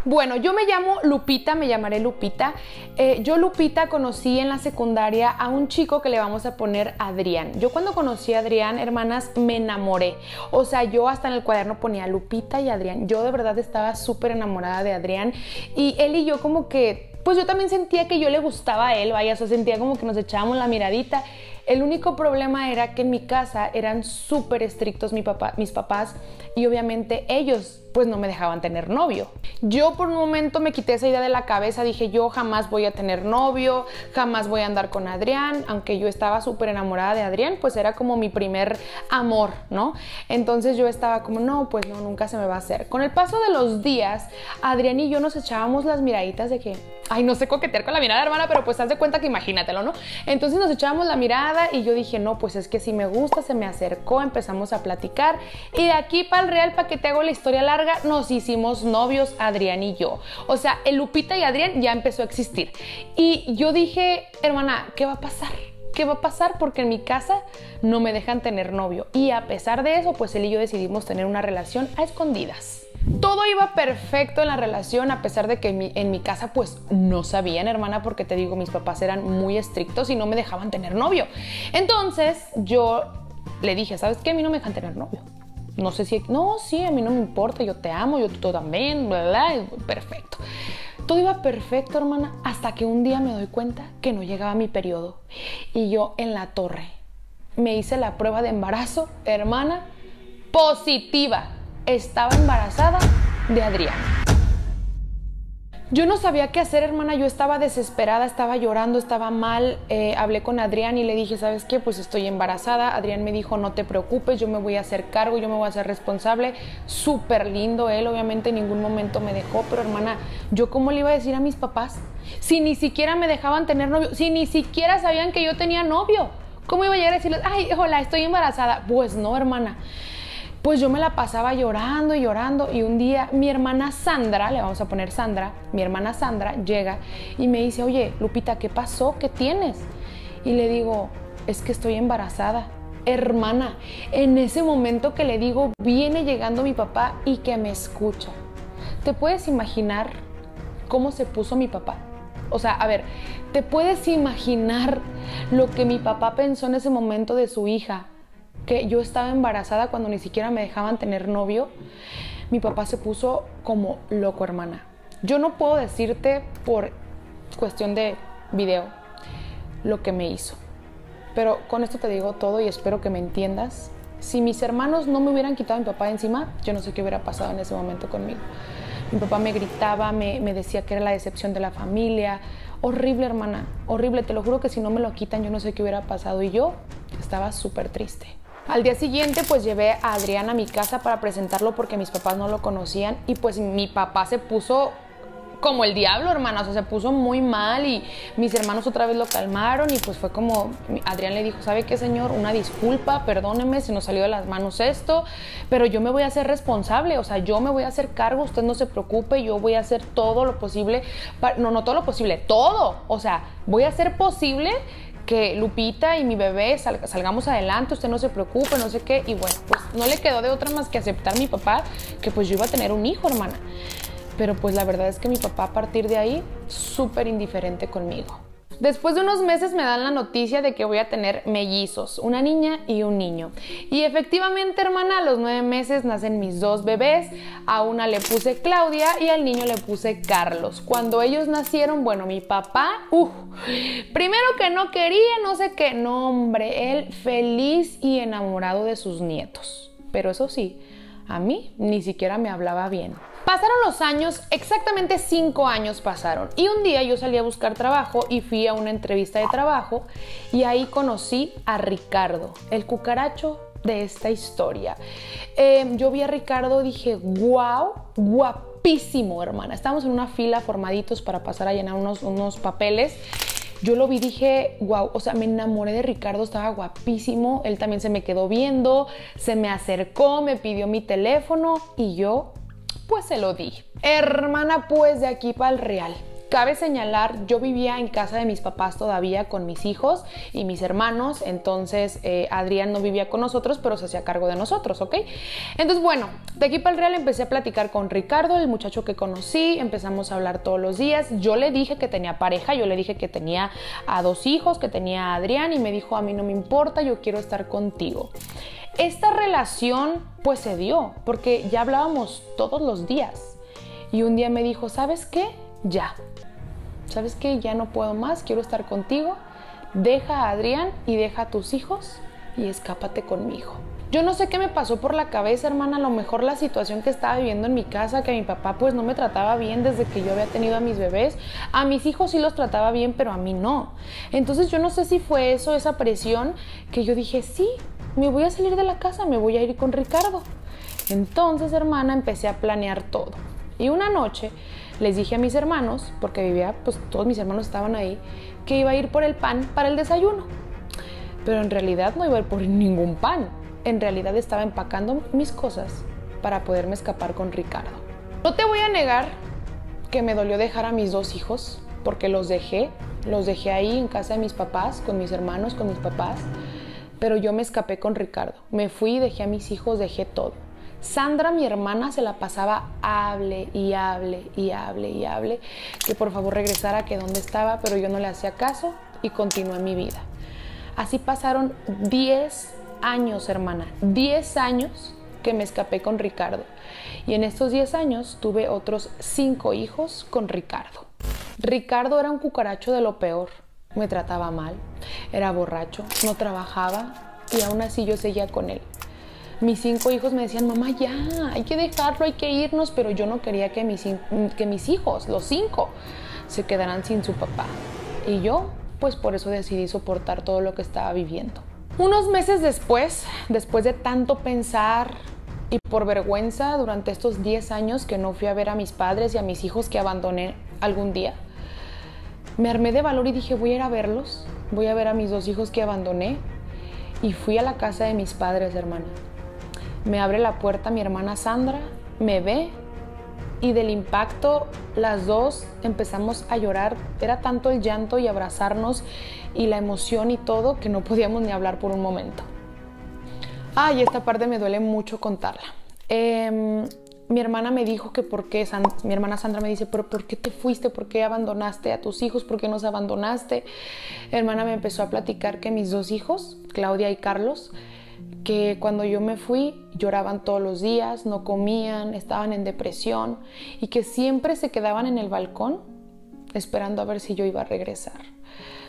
Bueno, yo me llamo Lupita, me llamaré Lupita. Yo, Lupita, conocí en la secundaria a un chico que le vamos a poner Adrián. Yo cuando conocí a Adrián, hermanas, me enamoré. O sea, yo hasta en el cuaderno ponía Lupita y Adrián. Yo de verdad estaba súper enamorada de Adrián. Y él y yo como que, pues yo también sentía que yo le gustaba a él, vaya, o sea, sentía como que nos echábamos la miradita. El único problema era que en mi casa eran súper estrictos mis papás y obviamente ellos pues no me dejaban tener novio. Yo por un momento me quité esa idea de la cabeza, dije yo jamás voy a tener novio, jamás voy a andar con Adrián, aunque yo estaba súper enamorada de Adrián, pues era como mi primer amor, ¿no? Entonces yo estaba como no, pues no, nunca se me va a hacer. Con el paso de los días, Adrián y yo nos echábamos las miraditas de que, ay, no sé coquetear con la mirada, hermana, pero pues haz de cuenta que imagínatelo, ¿no? Entonces nos echábamos la mirada y yo dije, no, pues es que si me gusta, se me acercó, empezamos a platicar y de aquí para el real, para que te hago la historia larga, nos hicimos novios Adrián y yo. O sea, el Lupita y Adrián ya empezó a existir. Y yo dije, hermana, ¿qué va a pasar? ¿Qué va a pasar? Porque en mi casa no me dejan tener novio. Y a pesar de eso, pues él y yo decidimos tener una relación a escondidas. Todo iba perfecto en la relación, a pesar de que en mi casa pues no sabían, hermana, porque te digo, mis papás eran muy estrictos y no me dejaban tener novio. Entonces yo le dije, ¿sabes qué? A mí no me dejan tener novio. No sé si, no, sí, a mí no me importa, yo te amo, yo tú también, bla, bla, perfecto. Todo iba perfecto, hermana, hasta que un día me doy cuenta que no llegaba mi periodo. Y yo en la torre me hice la prueba de embarazo, hermana, positiva. Estaba embarazada de Adrián. Yo no sabía qué hacer, hermana, yo estaba desesperada, estaba llorando, estaba mal. Hablé con Adrián y le dije, ¿sabes qué? Pues estoy embarazada. Adrián me dijo, no te preocupes, yo me voy a hacer cargo, yo me voy a hacer responsable. Súper lindo él, obviamente en ningún momento me dejó, pero hermana, ¿yo cómo le iba a decir a mis papás? Si ni siquiera me dejaban tener novio, si ni siquiera sabían que yo tenía novio. ¿Cómo iba a llegar a decirles, ay, hola, estoy embarazada? Pues no, hermana. Pues yo me la pasaba llorando y llorando y un día mi hermana Sandra, le vamos a poner Sandra, mi hermana Sandra llega y me dice, oye, Lupita, ¿qué pasó? ¿Qué tienes? Y le digo, es que estoy embarazada. Hermana, en ese momento que le digo, viene llegando mi papá y que me escucha. ¿Te puedes imaginar cómo se puso mi papá? O sea, a ver, ¿te puedes imaginar lo que mi papá pensó en ese momento de su hija? Que yo estaba embarazada cuando ni siquiera me dejaban tener novio. Mi papá se puso como loco, hermana. Yo no puedo decirte por cuestión de video lo que me hizo, pero con esto te digo todo y espero que me entiendas. Si mis hermanos no me hubieran quitado a mi papá de encima, yo no sé qué hubiera pasado en ese momento conmigo. Mi papá me gritaba, me decía que era la decepción de la familia. Horrible, hermana, horrible. Te lo juro que si no me lo quitan, yo no sé qué hubiera pasado. Y yo estaba súper triste. Al día siguiente pues llevé a Adrián a mi casa para presentarlo porque mis papás no lo conocían y pues mi papá se puso como el diablo, hermana, o sea, se puso muy mal y mis hermanos otra vez lo calmaron y pues fue como, Adrián le dijo, ¿sabe qué, señor? Una disculpa, perdóneme, se nos salió de las manos esto, pero yo me voy a hacer responsable, o sea, yo me voy a hacer cargo, usted no se preocupe, yo voy a hacer todo lo posible, no todo lo posible, todo, o sea, voy a hacer posible que Lupita y mi bebé salgamos adelante, usted no se preocupe, no sé qué. Y bueno, pues no le quedó de otra más que aceptar a mi papá que pues yo iba a tener un hijo, hermana. Pero pues la verdad es que mi papá a partir de ahí, súper indiferente conmigo. Después de unos meses me dan la noticia de que voy a tener mellizos, una niña y un niño. Y efectivamente, hermana, a los 9 meses nacen mis dos bebés. A una le puse Claudia y al niño le puse Carlos. Cuando ellos nacieron, bueno, mi papá, primero que no quería, no sé qué. No, hombre, él feliz y enamorado de sus nietos. Pero eso sí, a mí ni siquiera me hablaba bien. Pasaron los años, exactamente 5 años pasaron y un día yo salí a buscar trabajo y fui a una entrevista de trabajo y ahí conocí a Ricardo, el cucaracho de esta historia. Yo vi a Ricardo, dije, wow, guapísimo, hermana. Estábamos en una fila formaditos para pasar a llenar unos papeles. Yo lo vi, dije, wow, o sea, me enamoré de Ricardo, estaba guapísimo. Él también se me quedó viendo, se me acercó, me pidió mi teléfono y yo pues se lo di. Hermana, pues de aquí para el real. Cabe señalar, yo vivía en casa de mis papás todavía con mis hijos y mis hermanos, entonces Adrián no vivía con nosotros, pero se hacía cargo de nosotros, ¿ok? Entonces, bueno, de aquí para el Real empecé a platicar con Ricardo, el muchacho que conocí, empezamos a hablar todos los días. Yo le dije que tenía pareja, yo le dije que tenía a 2 hijos, que tenía a Adrián, y me dijo, a mí no me importa, yo quiero estar contigo. Esta relación pues se dio, porque ya hablábamos todos los días. Y un día me dijo, ¿sabes qué? Ya. ¿Sabes qué? Ya no puedo más, quiero estar contigo. Deja a Adrián y deja a tus hijos y escápate conmigo. Yo no sé qué me pasó por la cabeza, hermana, a lo mejor la situación que estaba viviendo en mi casa, que mi papá pues no me trataba bien desde que yo había tenido a mis bebés. A mis hijos sí los trataba bien, pero a mí no. Entonces yo no sé si fue eso, esa presión, que yo dije, sí, me voy a salir de la casa, me voy a ir con Ricardo. Entonces, hermana, empecé a planear todo. Y una noche les dije a mis hermanos, porque vivía, pues todos mis hermanos estaban ahí, que iba a ir por el pan para el desayuno. Pero en realidad no iba a ir por ningún pan. En realidad estaba empacando mis cosas para poderme escapar con Ricardo. No te voy a negar que me dolió dejar a mis 2 hijos, porque los dejé ahí en casa de mis papás, con mis hermanos, con mis papás, pero yo me escapé con Ricardo. Me fui, dejé a mis hijos, dejé todo. Sandra, mi hermana, se la pasaba hable y hable y hable y hable que por favor regresara, que dónde estaba, pero yo no le hacía caso y continué mi vida. Así pasaron 10 años, hermana, 10 años que me escapé con Ricardo. Y en estos 10 años tuve otros 5 hijos con Ricardo. Ricardo era un cucaracho de lo peor. Me trataba mal, era borracho, no trabajaba y aún así yo seguía con él. Mis 5 hijos me decían, mamá, ya, hay que dejarlo, hay que irnos, pero yo no quería que mis hijos, los 5, se quedaran sin su papá. Y yo, pues por eso decidí soportar todo lo que estaba viviendo. Unos meses después de tanto pensar y por vergüenza durante estos 10 años que no fui a ver a mis padres y a mis hijos que abandoné algún día, me armé de valor y dije, voy a ir a verlos, voy a ver a mis 2 hijos que abandoné. Y fui a la casa de mis padres, hermana. Me abre la puerta mi hermana Sandra, me ve y del impacto las 2 empezamos a llorar. Era tanto el llanto y abrazarnos y la emoción y todo que no podíamos ni hablar por un momento. Y esta parte me duele mucho contarla. Mi hermana me dijo que mi hermana Sandra me dice, pero ¿por qué te fuiste? ¿Por qué abandonaste a tus hijos? ¿Por qué nos abandonaste? Mi hermana me empezó a platicar que mis 2 hijos, Claudia y Carlos, que cuando yo me fui lloraban todos los días, no comían, estaban en depresión y que siempre se quedaban en el balcón esperando a ver si yo iba a regresar.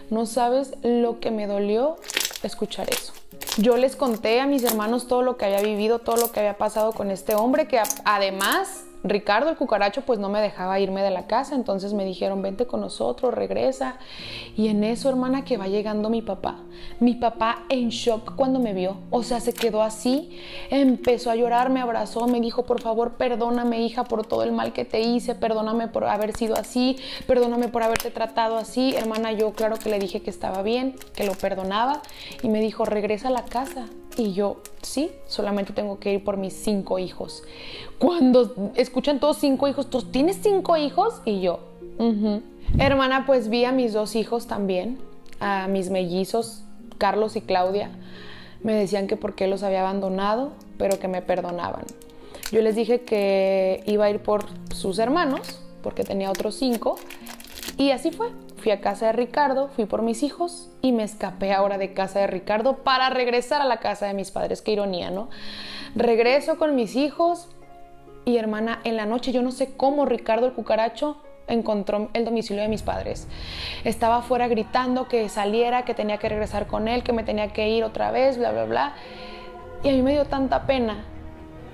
No sabes lo que me dolió escuchar eso. Yo les conté a mis hermanos todo lo que había vivido, todo lo que había pasado con este hombre, que además Ricardo, el cucaracho, pues no me dejaba irme de la casa, entonces me dijeron, vente con nosotros, regresa. Y en eso, hermana, que va llegando mi papá en shock cuando me vio, o sea, se quedó así, empezó a llorar, me abrazó, me dijo, por favor, perdóname, hija, por todo el mal que te hice, perdóname por haber sido así, perdóname por haberte tratado así. Hermana, yo claro que le dije que estaba bien, que lo perdonaba, y me dijo, regresa a la casa. Y yo, sí, solamente tengo que ir por mis 5 hijos. Cuando escuchan todos 5 hijos, ¿tú tienes 5 hijos? Y yo, Hermana, pues vi a mis 2 hijos también, a mis mellizos, Carlos y Claudia. Me decían que por qué los había abandonado, pero que me perdonaban. Yo les dije que iba a ir por sus hermanos, porque tenía otros 5, y así fue. Fui a casa de Ricardo, fui por mis hijos y me escapé ahora de casa de Ricardo para regresar a la casa de mis padres. Qué ironía, ¿no? Regreso con mis hijos y, hermana, en la noche yo no sé cómo Ricardo, el cucaracho, encontró el domicilio de mis padres. Estaba afuera gritando que saliera, que tenía que regresar con él, que me tenía que ir otra vez, bla, bla, bla. Y a mí me dio tanta pena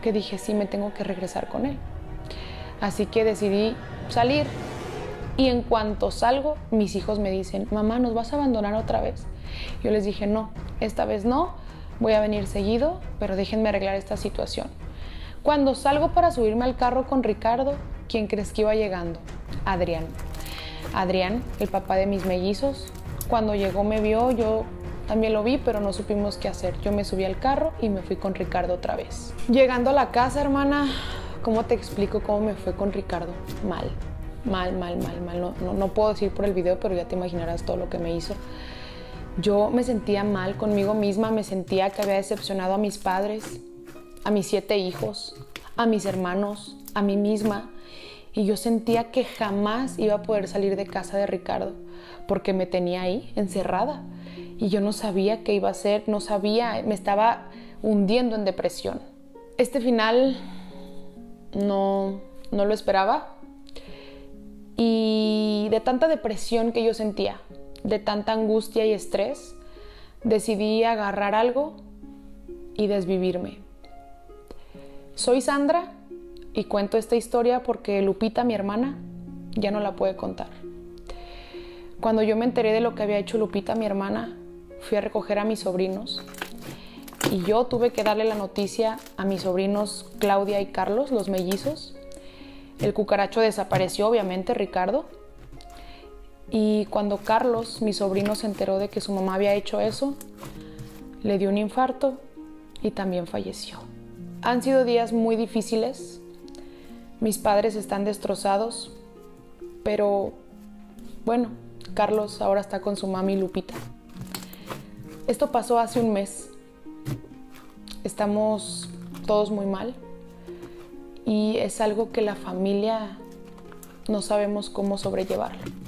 que dije, sí, me tengo que regresar con él. Así que decidí salir. Y en cuanto salgo, mis hijos me dicen, mamá, ¿nos vas a abandonar otra vez? Yo les dije, no, esta vez no, voy a venir seguido, pero déjenme arreglar esta situación. Cuando salgo para subirme al carro con Ricardo, ¿quién crees que iba llegando? Adrián. Adrián, el papá de mis mellizos. Cuando llegó me vio, yo también lo vi, pero no supimos qué hacer. Yo me subí al carro y me fui con Ricardo otra vez. Llegando a la casa, hermana, ¿cómo te explico cómo me fue con Ricardo? Mal. mal, mal, mal, mal. No puedo decir por el video, pero ya te imaginarás todo lo que me hizo. Yo me sentía mal conmigo misma, me sentía que había decepcionado a mis padres, a mis 7 hijos, a mis hermanos, a mí misma. Y yo sentía que jamás iba a poder salir de casa de Ricardo, porque me tenía ahí, encerrada. Y yo no sabía qué iba a hacer, no sabía, me estaba hundiendo en depresión. Este final no lo esperaba. Y de tanta depresión que yo sentía, de tanta angustia y estrés, decidí agarrar algo y desvivirme. Soy Sandra y cuento esta historia porque Lupita, mi hermana, ya no la puede contar. Cuando yo me enteré de lo que había hecho Lupita, mi hermana, fui a recoger a mis sobrinos y yo tuve que darle la noticia a mis sobrinos Claudia y Carlos, los mellizos. El cucaracho desapareció, obviamente, Ricardo. Y cuando Carlos, mi sobrino, se enteró de que su mamá había hecho eso, le dio un infarto y también falleció. Han sido días muy difíciles. Mis padres están destrozados, pero bueno, Carlos ahora está con su mami Lupita. Esto pasó hace un mes. Estamos todos muy mal y es algo que la familia no sabemos cómo sobrellevarlo.